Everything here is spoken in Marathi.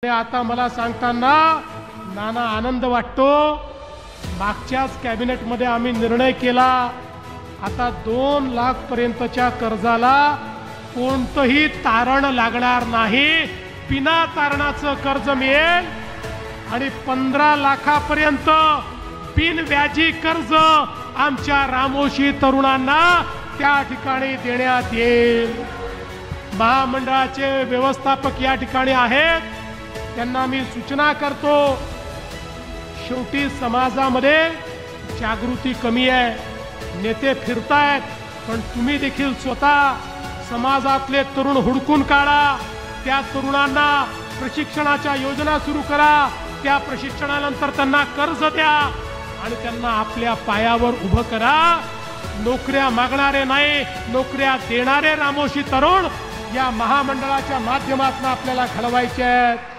आता मला सांगताना नाना आनंद वाटतो। मागच्याच कॅबिनेट मध्ये आम्ही निर्णय केला, आता 2 लाख पर्यंतच्या कर्जाला कोणतंही तारण लागणार नाही, बिना तारणाचं कर्ज मिळेल आणि 15 लाखापर्यंत बिनव्याजी कर्ज आमच्या रामोशी तरुणांना त्या ठिकाणी देण्यात येईल। महामंडळाचे व्यवस्थापक या ठिकाणी आहेत, त्यांना मी सूचना करतो, शेवटी समाजामध्ये जागृती कमी आहे, नेते फिरतायत, पण तुम्ही देखील स्वतः समाजातले तरुण हुडकून काढा, त्या तरुणांना प्रशिक्षणाच्या योजना सुरू करा, त्या प्रशिक्षणानंतर त्यांना कर्ज द्या आणि त्यांना आपल्या पायावर उभं करा। नोकऱ्या मागणारे नाही, नोकऱ्या देणारे रामोशी तरुण या महामंडळाच्या माध्यमातून आपल्याला घडवायचे आहेत।